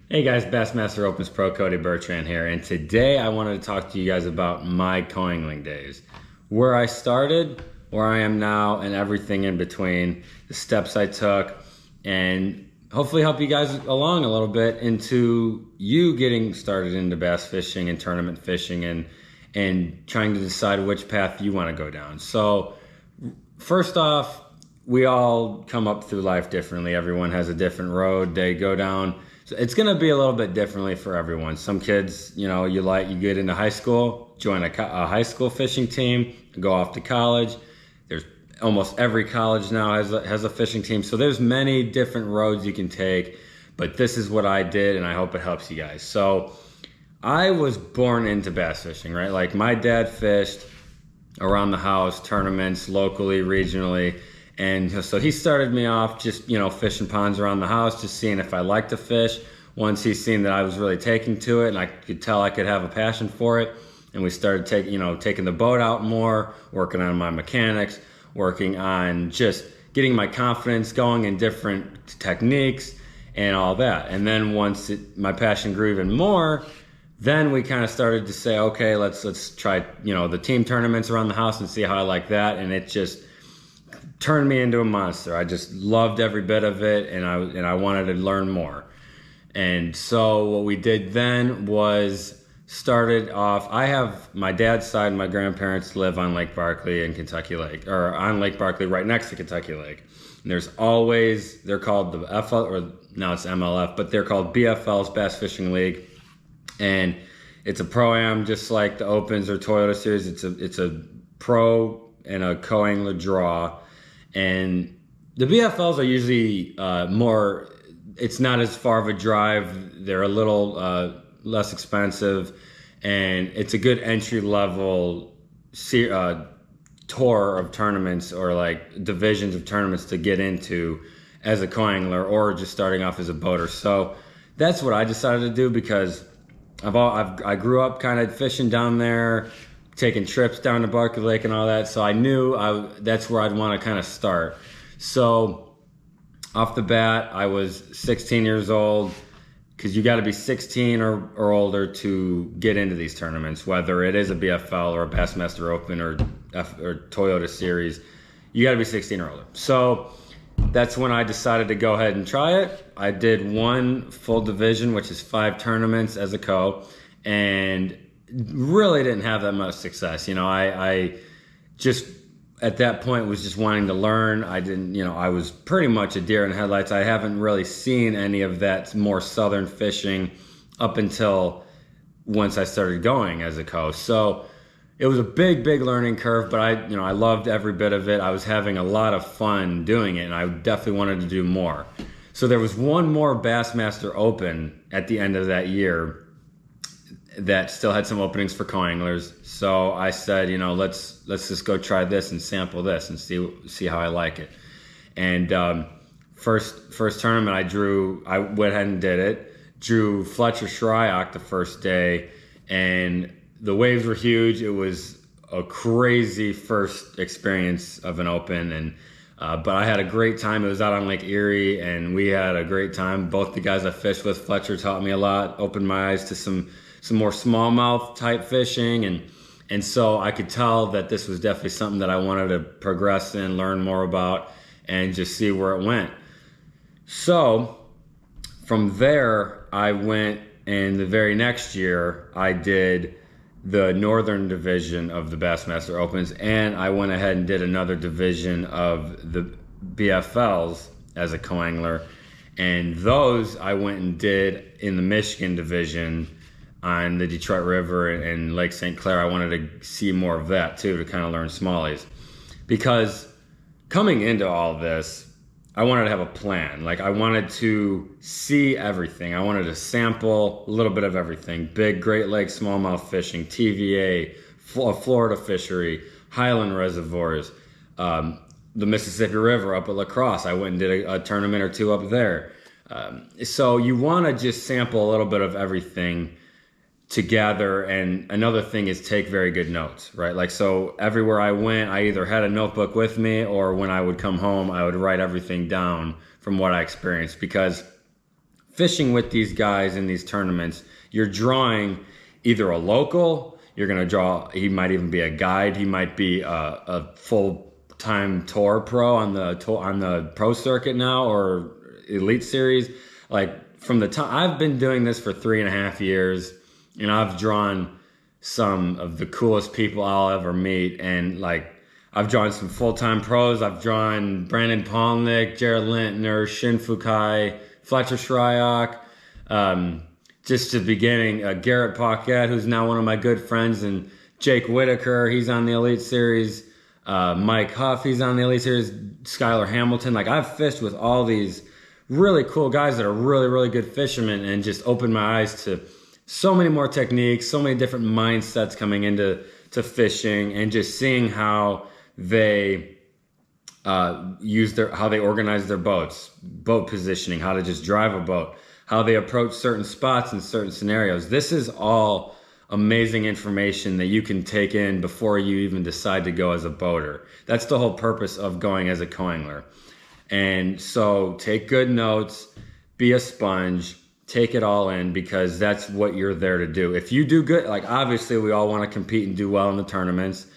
Hey guys, Bassmaster Opens Pro Cody Bertrand here, and today I wanted to talk to you guys about my coingling days. Where I started, where I am now, and everything in between, the steps I took, and hopefully help you guys along a little bit into you getting started into bass fishing and tournament fishing and trying to decide which path you want to go down. So first off, we all come up through life differently. Everyone has a different road they go down. So it's going to be a little bit differently for everyone. Some kids, you get into high school, join a high school fishing team, go off to college. There's almost every college now has a fishing team. So there's many different roads you can take, but this is what I did, and I hope it helps you guys. So I was born into bass fishing, right? Like my dad fished around the house, tournaments, locally, regionally. And so he started me off just, fishing ponds around the house, just seeing if I liked to fish. Once he seen that I was really taking to it and I could tell I could have a passion for it. And we started taking the boat out more, working on my mechanics, working on just getting my confidence going in different techniques and all that. And then once my passion grew even more, then we kind of started to say, okay, let's try, the team tournaments around the house and see how I like that. And it just turned me into a monster. I just loved every bit of it, and I wanted to learn more. And so what we did then was started off. I have my dad's side, my grandparents live on Lake Barkley in Kentucky Lake, or on Lake Barkley right next to Kentucky Lake. And they're called the FL, or now it's MLF, but they're called BFL's Bass Fishing League. And it's a pro-am just like the Opens or Toyota Series. It's a pro and a co-angler draw. And the BFLs are usually more, it's not as far of a drive. They're a little less expensive, and it's a good entry level tour of tournaments, or like divisions of tournaments to get into as a co-angler or just starting off as a boater. So that's what I decided to do, because I grew up kind of fishing down there, taking trips down to Barkley Lake and all that. So I knew that's where I'd want to kind of start. So off the bat, I was 16 years old, because you got to be 16 or older to get into these tournaments, whether it is a BFL or a Bassmaster Open or Toyota Series. You got to be 16 or older. So that's when I decided to go ahead and try it. I did one full division, which is 5 tournaments as a co, and really didn't have that much success. I just at that point was just wanting to learn. I was pretty much a deer in headlights. I haven't really seen any of that more southern fishing up until once I started going as a co. So it was a big learning curve, but I loved every bit of it. I was having a lot of fun doing it, and I definitely wanted to do more. So there was one more Bassmaster Open at the end of that year that still had some openings for co-anglers. So I said, let's just go try this and sample this and see how I like it. And first tournament I went ahead and did it. Drew Fletcher Shryock the first day, and the waves were huge. It was a crazy first experience of an open, and but I had a great time. It was out on Lake Erie, and we had a great time. Both the guys I fished with, Fletcher taught me a lot, opened my eyes to some more smallmouth type fishing, and so I could tell that this was definitely something that I wanted to progress in, learn more about, and just see where it went. So from there, I went, and the very next year I did the northern division of the Bassmaster Opens, and I went ahead and did another division of the BFLs as a co-angler, and those I went and did in the Michigan division on the Detroit River and Lake St. Clair. I wanted to see more of that too, to kind of learn smallies, because coming into all of this, I wanted to have a plan. Like, I wanted to see everything. I wanted to sample a little bit of everything. Big Great Lakes smallmouth fishing, TVA, Florida fishery, Highland reservoirs, the Mississippi River up at La Crosse. I went and did a tournament or two up there. So you want to just sample a little bit of everything together. And another thing is take very good notes, right? Like, so everywhere I went, I either had a notebook with me, or when I would come home, I would write everything down from what I experienced, because fishing with these guys in these tournaments, you're drawing either a local, you're going to draw, he might even be a guide, he might be a full-time tour pro on the pro circuit now or elite series. Like from the time I've been doing this for 3.5 years, and I've drawn some of the coolest people I'll ever meet, and like I've drawn some full-time pros. I've drawn Brandon Palnick, Jared Lintner, Shin Fukai, Fletcher Shryock, just the beginning, Garrett Paquette, who's now one of my good friends, and Jake Whitaker, he's on the Elite Series. Mike Huff, he's on the Elite Series. Skylar Hamilton. Like, I've fished with all these really cool guys that are really, really good fishermen, and just opened my eyes to so many more techniques, so many different mindsets coming into fishing, and just seeing how they how they organize their boats, boat positioning, how to just drive a boat, how they approach certain spots in certain scenarios. This is all amazing information that you can take in before you even decide to go as a boater. That's the whole purpose of going as a co-angler. And so take good notes, be a sponge, take it all in, because that's what you're there to do. If you do good, like obviously we all want to compete and do well in the tournaments.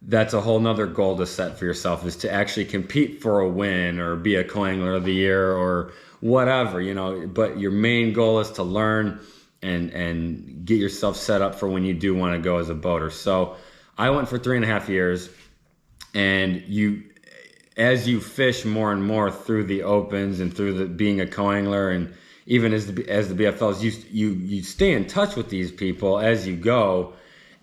That's a whole nother goal to set for yourself, is to actually compete for a win or be a co-angler of the year or whatever, you know. But your main goal is to learn and get yourself set up for when you do want to go as a boater. So I went for 3.5 years, and as you fish more and more through the opens and through the being a co-angler, and even as the BFLs, you stay in touch with these people as you go,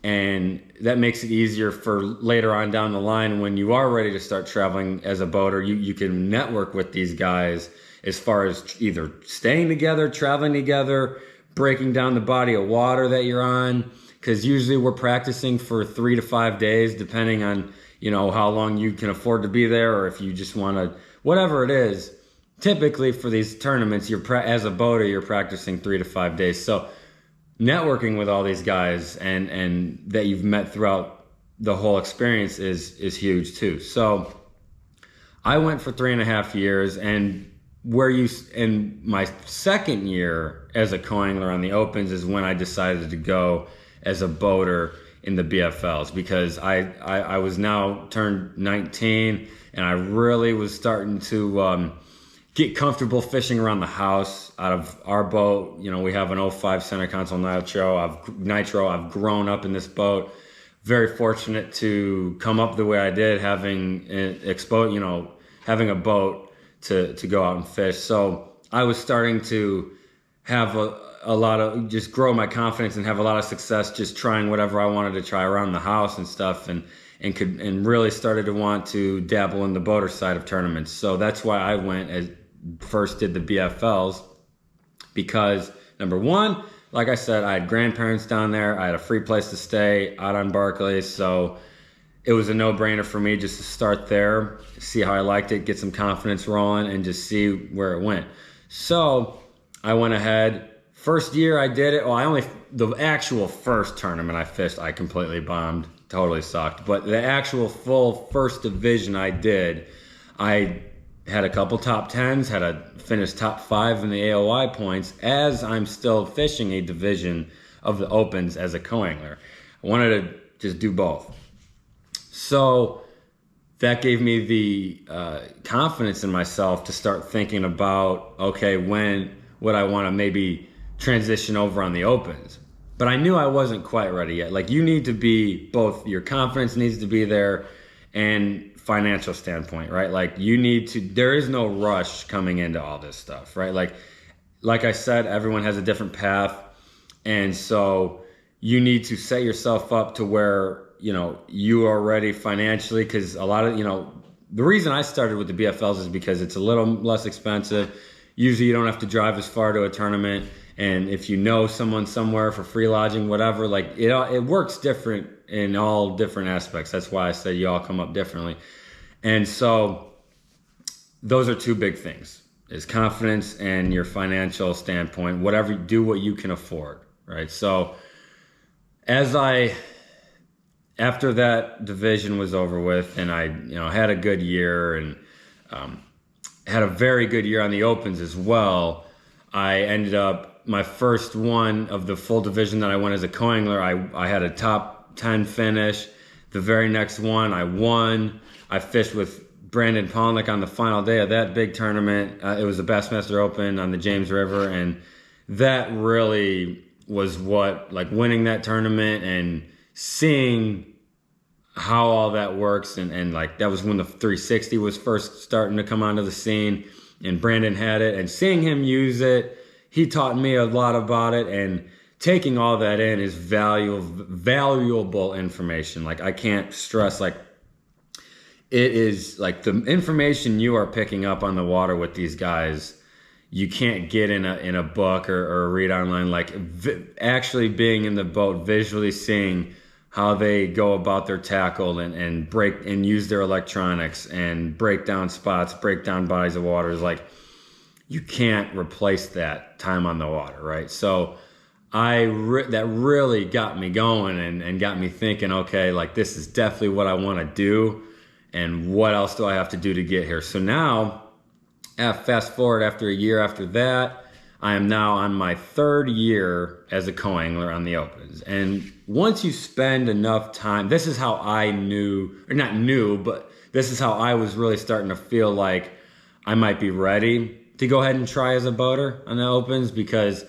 and that makes it easier for later on down the line when you are ready to start traveling as a boater. You can network with these guys as far as either staying together, traveling together, breaking down the body of water that you're on, because usually we're practicing for 3 to 5 days, depending on, you know, how long you can afford to be there, or if you just want to, whatever it is. Typically for these tournaments, as a boater, you're practicing 3 to 5 days. So networking with all these guys and that you've met throughout the whole experience is huge too. So I went for 3.5 years, and in my second year as a co-angler on the opens is when I decided to go as a boater in the BFLs, because I was now turned 19, and I really was starting to get comfortable fishing around the house out of our boat. You know, we have an 05 center console nitro. I've grown up in this boat. Very fortunate to come up the way I did, having a boat to go out and fish. So I was starting to have a lot of, just grow my confidence and have a lot of success just trying whatever I wanted to try around the house and stuff, and really started to want to dabble in the boater side of tournaments. So that's why I first did the BFLs, because number one, like I said, I had grandparents down there. I had a free place to stay out on Barclays, so it was a no-brainer for me just to start there, see how I liked it, get some confidence rolling, and just see where it went. So I went ahead. First year I did it. The actual first tournament I fished, I completely bombed, totally sucked. But the actual full first division I did, I had a couple top tens, finished top 5 in the AOI points, as I'm still fishing a division of the opens as a co-angler. I wanted to just do both. So that gave me the confidence in myself to start thinking about, okay, when would I want to maybe transition over on the opens? But I knew I wasn't quite ready yet. Like, you need to be both, your confidence needs to be there and financial standpoint, right? Like, there is no rush coming into all this stuff, right? Like I said, everyone has a different path. And so you need to set yourself up to where, you know, you are ready financially, because a lot of, you know, the reason I started with the BFLs is because it's a little less expensive. Usually you don't have to drive as far to a tournament. And if you know someone somewhere for free lodging, whatever, like it works different in all different aspects. That's why I said you all come up differently. And so those are two big things, is confidence and your financial standpoint, do what you can afford, right? So after that division was over with, and I, you know, had a good year, and had a very good year on the opens as well, I ended up my first one of the full division that I went as a co-angler. I had a top 10 finish. The very next one I won. I fished with Brandon Polnick on the final day of that big tournament. It was the Bassmaster Open on the James River, and that really was what, like, winning that tournament and seeing how all that works, and like that was when the 360 was first starting to come onto the scene, and Brandon had it, and seeing him use it, he taught me a lot about it, and taking all that in is valuable information. Like, I can't stress, like, it is like the information you are picking up on the water with these guys, you can't get in a book or read online. Like, actually being in the boat, visually seeing how they go about their tackle and break and use their electronics and break down spots, break down bodies of water, is like, you can't replace that time on the water, right? So that really got me going and got me thinking, okay, like, this is definitely what I want to do, and what else do I have to do to get here? So now, fast forward after a year after that, I am now on my 3rd year as a co-angler on the Opens. And once you spend enough time, this is how I knew, or not knew, but this is how I was really starting to feel like I might be ready to go ahead and try as a boater on the Opens, because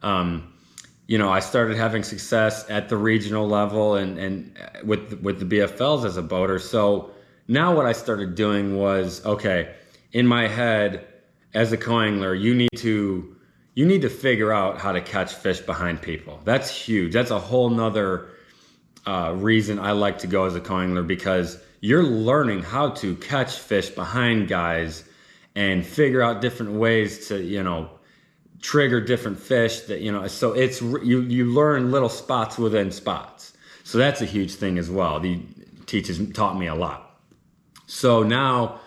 I started having success at the regional level and with the BFLs as a boater. So now what I started doing was, okay, in my head as a co-angler, you need to figure out how to catch fish behind people. That's huge. That's a whole nother reason I like to go as a co-angler, because you're learning how to catch fish behind guys and figure out different ways to, trigger different fish that, so it's, you learn little spots within spots. So that's a huge thing as well. The teachers taught me a lot. So now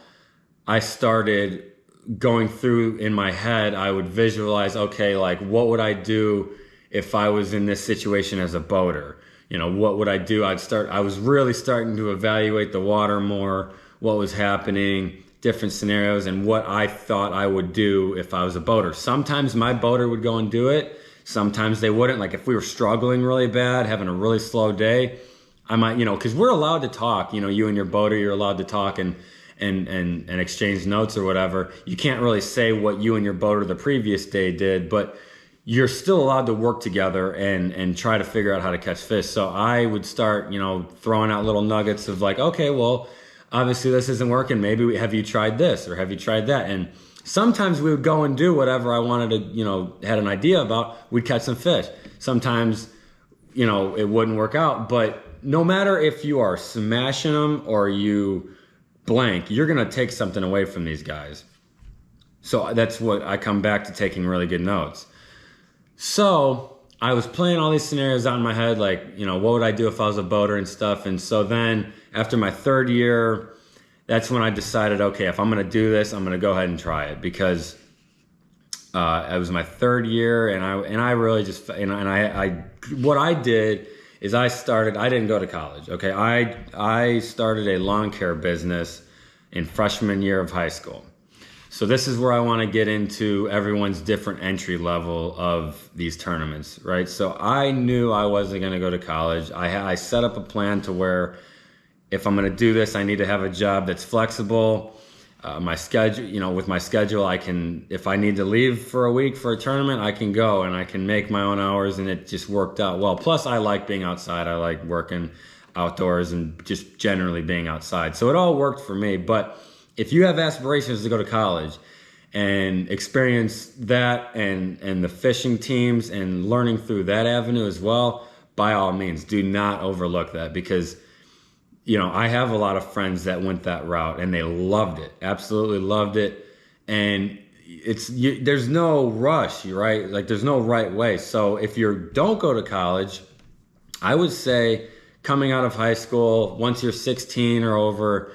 I started going through in my head, I would visualize, okay, like, what would I do if I was in this situation as a boater? What would I do? I was really starting to evaluate the water more, what was happening, different scenarios, and what I thought I would do if I was a boater. Sometimes my boater would go and do it. Sometimes they wouldn't. Like, if we were struggling really bad, having a really slow day, I might, because we're allowed to talk, you and your boater, you're allowed to talk and exchange notes or whatever. You can't really say what you and your boater the previous day did, but you're still allowed to work together and try to figure out how to catch fish. So I would start, throwing out little nuggets of like, okay, well, obviously this isn't working. Maybe have you tried this or have you tried that? And sometimes we would go and do whatever I wanted to, had an idea about. We'd catch some fish. Sometimes, it wouldn't work out. But no matter if you are smashing them or you blank, you're going to take something away from these guys. So that's what I come back to, taking really good notes. So I was playing all these scenarios out in my head, like, what would I do if I was a boater and stuff. And so then after my 3rd year, that's when I decided, okay, if I'm going to do this, I'm going to go ahead and try it, because it was my 3rd year, and I really just, what I did is I didn't go to college. Okay. I started a lawn care business in freshman year of high school. So this is where I want to get into everyone's different entry level of these tournaments, right? So I knew I wasn't going to go to college. I set up a plan to where if I'm going to do this, I need to have a job that's flexible. My schedule, with my schedule, I can, if I need to leave for a week for a tournament, I can go and I can make my own hours, and it just worked out well. Plus, I like being outside. I like working outdoors and just generally being outside. So it all worked for me. But if you have aspirations to go to college and experience that and the fishing teams and learning through that avenue as well, by all means, do not overlook that, because I have a lot of friends that went that route and they loved it, absolutely loved it. And there's no rush, right? Like, there's no right way. So if you don't go to college, I would say coming out of high school, once you're 16 or over,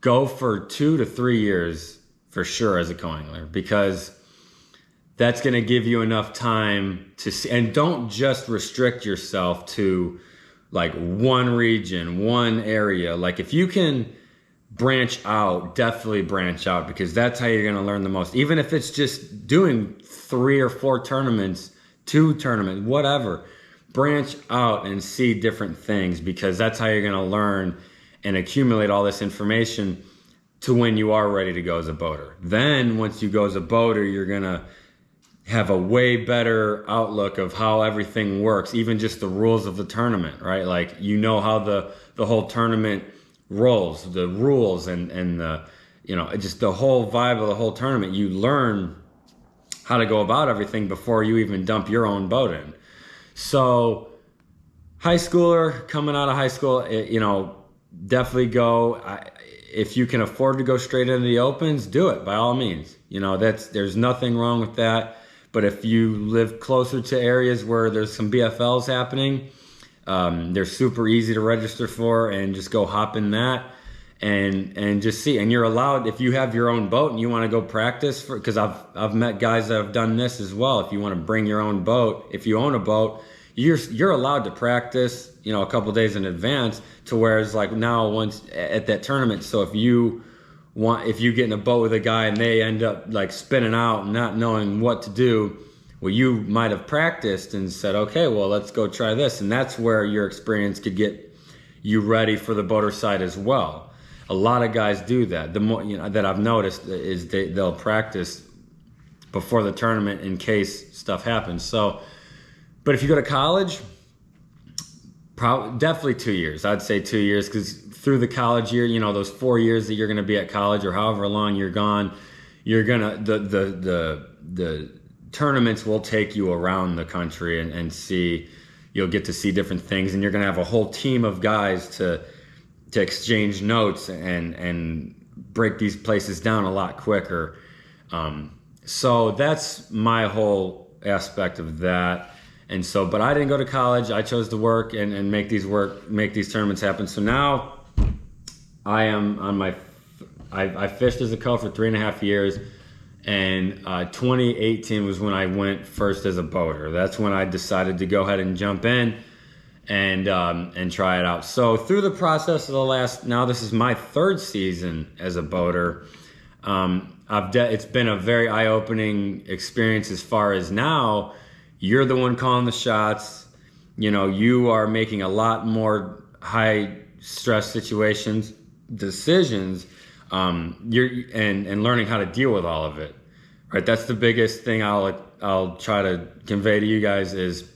go for 2 to 3 years for sure as a co-angler, because that's going to give you enough time to see. And don't just restrict yourself to like one region, one area. Like, if you can branch out, definitely branch out, because that's how you're going to learn the most. Even if it's just doing 3 or 4 tournaments, 2 tournaments, whatever, branch out and see different things, because that's how you're going to learn and accumulate all this information to when you are ready to go as a boater. Then once you go as a boater, you're going to have a way better outlook of how everything works, even just the rules of the tournament, right? Like, you know how the whole tournament rolls, the rules and the, you know, just the whole vibe of the whole tournament. You learn how to go about everything before you even dump your own boat in. So high schooler, coming out of high school, you know, definitely go. If you can afford to go straight into the opens, do it by all means. You know, there's nothing wrong with that. But if you live closer to areas where there's some BFLs happening, they're super easy to register for, and just go hop in that and just see. And you're allowed, if you have your own boat and you want to go practice, because I've met guys that have done this as well. If you want to bring your own boat, if you own a boat, you're allowed to practice, you know, a couple days in advance, to whereas like now once at that tournament. So if you get in a boat with a guy and they end up like spinning out and not knowing what to do, well, you might have practiced and said, okay, well, let's go try this. And that's where your experience could get you ready for the boater side as well. A lot of guys do that. The more, you know, that I've noticed is they'll practice before the tournament in case stuff happens. So, but if you go to college, definitely 2 years. I'd say 2 years, because through the college year, you know, those 4 years that you're going to be at college, or however long you're gone, you're gonna the tournaments will take you around the country and see. You'll get to see different things, and you're going to have a whole team of guys to exchange notes and break these places down a lot quicker. So that's my whole aspect of that. And so, but I didn't go to college. I chose to work and make these tournaments happen. So now I am on I fished as a co for 3.5 years. And 2018 was when I went first as a boater. That's when I decided to go ahead and jump in and try it out. So through the process of now this is my 3rd season as a boater. It's been a very eye-opening experience, as far as now you're the one calling the shots. You know, you are making a lot more high-stress decisions. And learning how to deal with all of it, right? That's the biggest thing I'll try to convey to you guys, is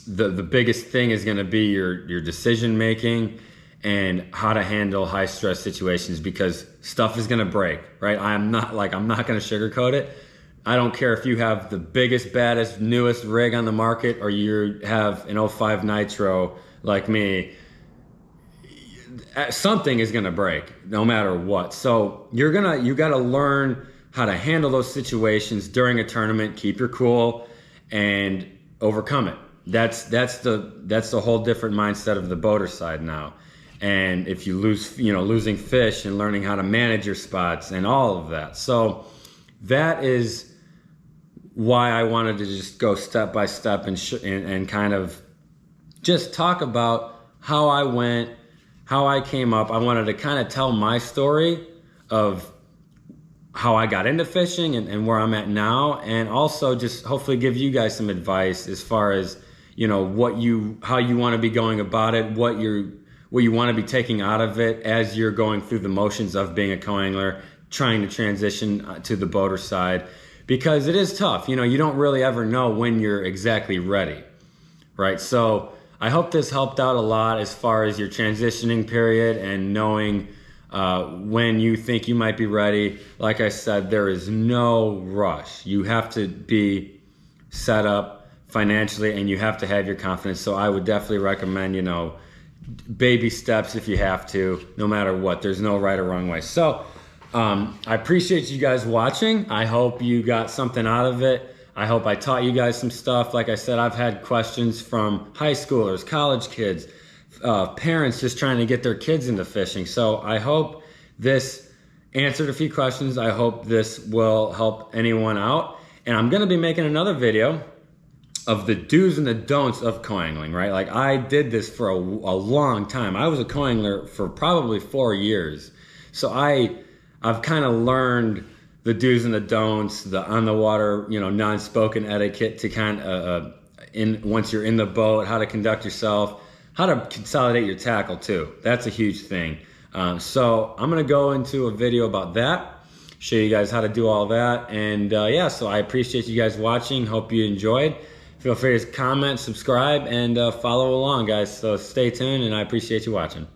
the biggest thing is going to be your decision making and how to handle high stress situations, because stuff is going to break, right? I'm not going to sugarcoat it. I don't care if you have the biggest, baddest, newest rig on the market, or you have an '05 Nitro like me. Something is going to break no matter what. So you got to learn how to handle those situations during a tournament, keep your cool and overcome it. That's the whole different mindset of the boater side now. And if you losing fish and learning how to manage your spots and all of that. So that is why I wanted to just go step by step and kind of just talk about how I went, how I came up. I wanted to kind of tell my story of how I got into fishing and where I'm at now, and also just hopefully give you guys some advice as far as, you know, how you want to be going about it, what you want to be taking out of it as you're going through the motions of being a co-angler, trying to transition to the boater side, because it is tough. You know, you don't really ever know when you're exactly ready, right? So I hope this helped out a lot as far as your transitioning period and knowing when you think you might be ready. Like I said, there is no rush. You have to be set up financially and you have to have your confidence. So I would definitely recommend, you know, baby steps if you have to, no matter what. There's no right or wrong way. So I appreciate you guys watching. I hope you got something out of it. I hope I taught you guys some stuff. Like I said, I've had questions from high schoolers, college kids, parents just trying to get their kids into fishing. So I hope this answered a few questions. I hope this will help anyone out. And I'm going to be making another video of the do's and the don'ts of co-angling, right? Like, I did this for a long time. I was a co-angler for probably 4 years. So I've kind of learned the do's and the don'ts, the on the water, non-spoken etiquette to kind of once you're in the boat, how to conduct yourself, how to consolidate your tackle too. That's a huge thing. So I'm gonna go into a video about that, show you guys how to do all that, and yeah. So I appreciate you guys watching. Hope you enjoyed. Feel free to comment, subscribe, and follow along, guys. So stay tuned, and I appreciate you watching.